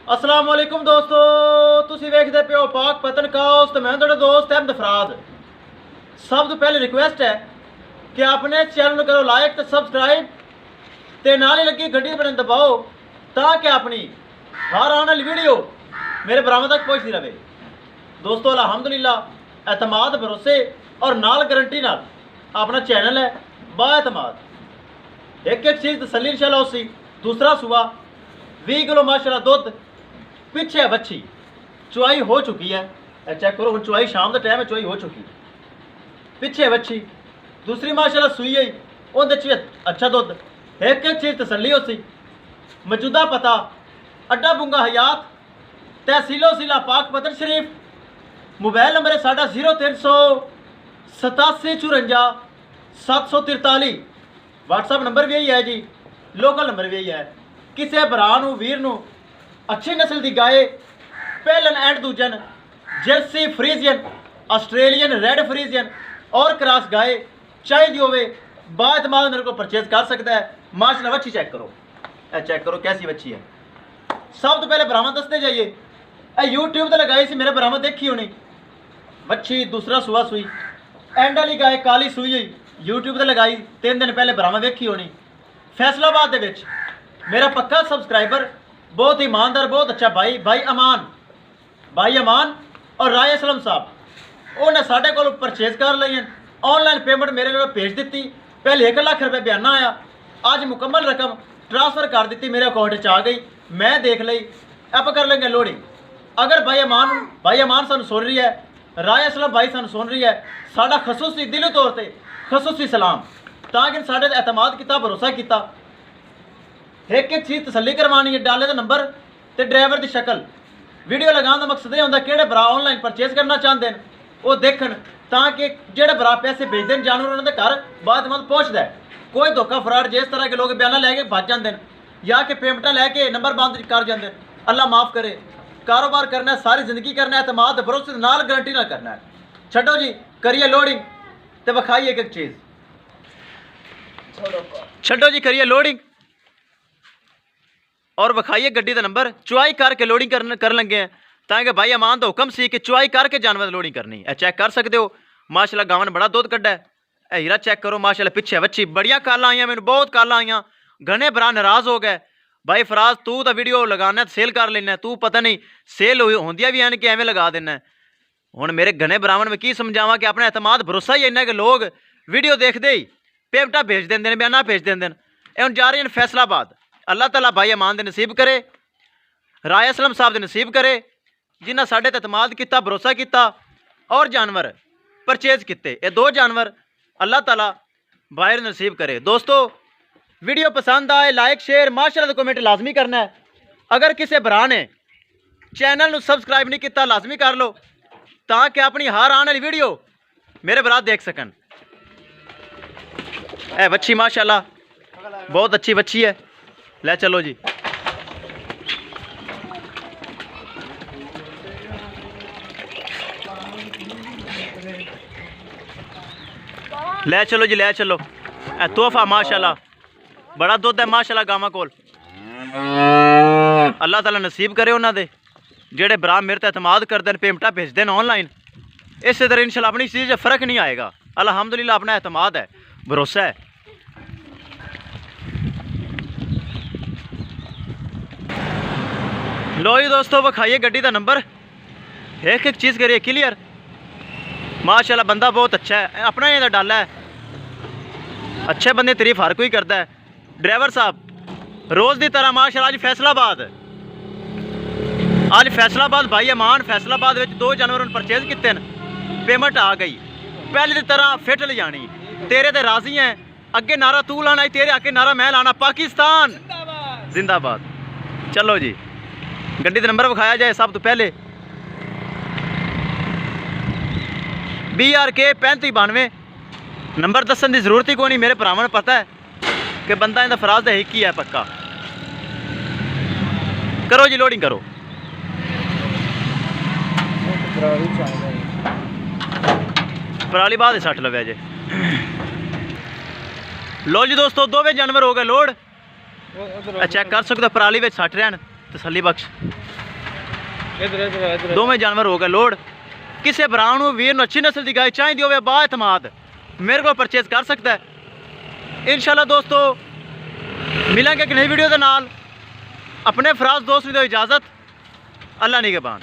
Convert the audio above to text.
अस्सलाम वालेकुम दोस्तों, तुसी वेखदे पे हो पाक पतन काउस ते मैं तुहाडा दोस्त अहमद फराद। सब तो पहले रिक्वेस्ट है कि अपने चैनल करो लाइक ते सब्सक्राइब ते नाल ही लगी घंटी दे बटन दबाओ ताकि अपनी हर आने वाली वीडियो मेरे बरामद तक पहुंचती रहे। दोस्तों अल्हम्दुलिल्लाह एतमाद भरोसे और नाल गारंटी नाल अपना चैनल है बाएतमाद। एक एक चीज़ तसल्ली इंशाल्लाह उसी। दूसरा सुबह 20 किलो माशाल्लाह दुध पिछे बच्ची चुआई हो चुकी है। चेक करो, चुआई शाम का टाइम है, चुआई हो चुकी है पिछे बच्ची। दूसरी माशाल्लाह सुई है उहदे अच्छा दुध। एक एक चीज़ तसल्ली उसी। मौजूदा पता अड्डा बुंगा हयात तहसीलो जिला पाक पतन शरीफ। मोबाइल नंबर है साढ़ा 0387 54 743। व्हाट्सअप नंबर भी यही है जी, लोकल नंबर भी यही है। किसी भरा वीर नू अच्छी नस्ल की गाय पहलन एंड दूजन Jersey Friesian Australian red Friesian और क्रॉस गाय चाहिए होवे बाएतमाद मेरे को परचेज कर सकता है। माशाल्लाह बच्ची चेक करो, चेक करो कैसी बच्ची है। सब तो पहले बरामद दसते जाइए। यूट्यूब तो लगाई सी मेरे बरामद देखी होनी बच्ची। दूसरा सुबह सुई एंड वाली गाय काली सुई हुई यूट्यूब तो लगाई 3 दिन पहले बरामद देखी होनी। फैसलाबाद दे विच मेरा पक्का सब्सक्राइबर बहुत ईमानदार बहुत अच्छा भाई अमान और राय असलम साहब उन्हें साढ़े को परचेज कर ली। ऑनलाइन पेमेंट मेरे को भेज दी। पहले 1 लाख रुपये बयाना आया, आज मुकम्मल रकम ट्रांसफ़र कर दी मेरे अकाउंट आ गई। मैं देख ली, अब कर लेंगे लोडिंग। अगर भाई अमान सानू सुन रही है, राय असलम भाई सानू सुन रही है, साडा खसूसी दिली तौर पर खसूसी सलाम ताकि साढ़े एतमाद किया भरोसा किया। एक एक चीज़ तसल्ली करवानी है। डाले का नंबर तो ड्राइवर की शक्ल वीडियो लगाने का मकसद यह होंगे कि भरा ऑनलाइन परचेज करना चाहते हैं वो देखन ताकि जो भरा पैसे भेजते हैं जानवर उन्होंने घर बाएतमाद पहुँचता है। कोई धोखा फ्रॉड जिस तरह के लोग बयाना लैके भज जाते हैं या कि पेमेंटा लैके नंबर बंद कर जाते हैं। अल्लाह माफ़ करे। कारोबार करना है, सारी जिंदगी करना है, एतमाद भरोसे नाल गारंटी ना करना है। छड्डो जी, करिए लोडिंग तो विखाइए एक एक चीज़। छड्डो जी, करिए लोडिंग और विखाइए गड्डी का नंबर। चुआई करके लोडिंग कर लगे हैं ताकि भाई अमान तो हुक्म सी कि चुआई करके जानवर लोडिंग करनी है। चेक कर सकते हो माशाल्लाह गावन बड़ा दुध कड्डा है। हीरा चेक करो माशाल्लाह पिछे बच्ची बड़िया काला आईया, मैंने बहुत काला आईया। घने भरा नाराज हो गए भाई फराज तू तो वीडियो लगाना सेल कर लेना, तू पता नहीं सेल होंदियां भी हैं कि एवं लगा देना। हुण मेरे घने भरावन में की समझावा कि अपना एतमाद भरोसा ही इन्ना कि लोग वीडियो देखते ही पेमेंटा भेज देंगे ने, बयाना भेज देंगे। हुण जा रही हैं फैसलाबाद। अल्लाह ताला भाई अमान दे नसीब करे, राय असलम साहब दे नसीब करे जिन्हें साढ़े ते एतमाद किया भरोसा किया और जानवर परचेज किए। ये 2 जानवर अल्लाह ताला भाई नसीब करे। दोस्तों वीडियो पसंद आए लाइक शेयर माशाल्लाह कमेंट लाजमी करना है। अगर किसी भरा ने चैनल को सबसक्राइब नहीं किया लाजमी कर लो ताकि अपनी हर आने वाली वीडियो मेरे भरा देख सकन। ए बच्ची माशाल्लाह बहुत अच्छी बच्ची है। ले चलो जी, ले चलो जी, ले चलो। तोहफा माशाल्लाह बड़ा दुध है माशाल्लाह गावां कोल। अल्लाह ताला नसीब करे उन्होंने जेड़े भरा मेरे ते एतमाद करते हैं पेमेंटा भेजते हैं ऑनलाइन। इस तरह इंशाल्लाह अपनी चीज़ फ़र्क नहीं आएगा। अल्हम्दुलिल्लाह अपना एतमाद है, भरोसा है। लो जी दोस्तों विखाइए गड्डी का नंबर, एक एक चीज़ करिए क्लियर। माशाल्लाह बंदा बहुत अच्छा है, अपना ही डाला है। अच्छे बंदे तारीफ हर कोई करता है। ड्राइवर साहब रोज़ की तरह माशाल्लाह आज फैसलाबाद भाई अमान फैसलाबाद में 2 जानवर परचेज किए हैं। पेमेंट आ गई पहले की तरह फिट ले जानी। तेरे ते राजी हैं, अगे नारा तू लाना, तेरे आके नारा मैं लाना। पाकिस्तान जिंदाबाद। चलो जी गड्डी का नंबर विखाया जाए। सब तो पहले BRK 3592 नंबर दसन की जरूरत ही कोई नहीं। मेरे भरावां नूं पता है कि बंदा इहदा फराज दा एक ही है पक्का। करो जी लोडिंग करो। पराली बाद 60 लव्या जे। लो जी दोस्तों 2 जानवर हो गए लोड। चेक कर सकते हो पराली में 60 रहन तसल्ली बख्श दोवें जानवर हो गए लोड। किसी भरा वीर नूं अच्छी नस्ल की गाय चाहिए होवे बा एतमाद मेरे को परचेज कर सकता है। इंशाल्लाह दोस्तों मिलेंगे एक नई वीडियो के नाल। अपने फराज दोस्त नूं दो इजाज़त। अल्लाह निगहबान।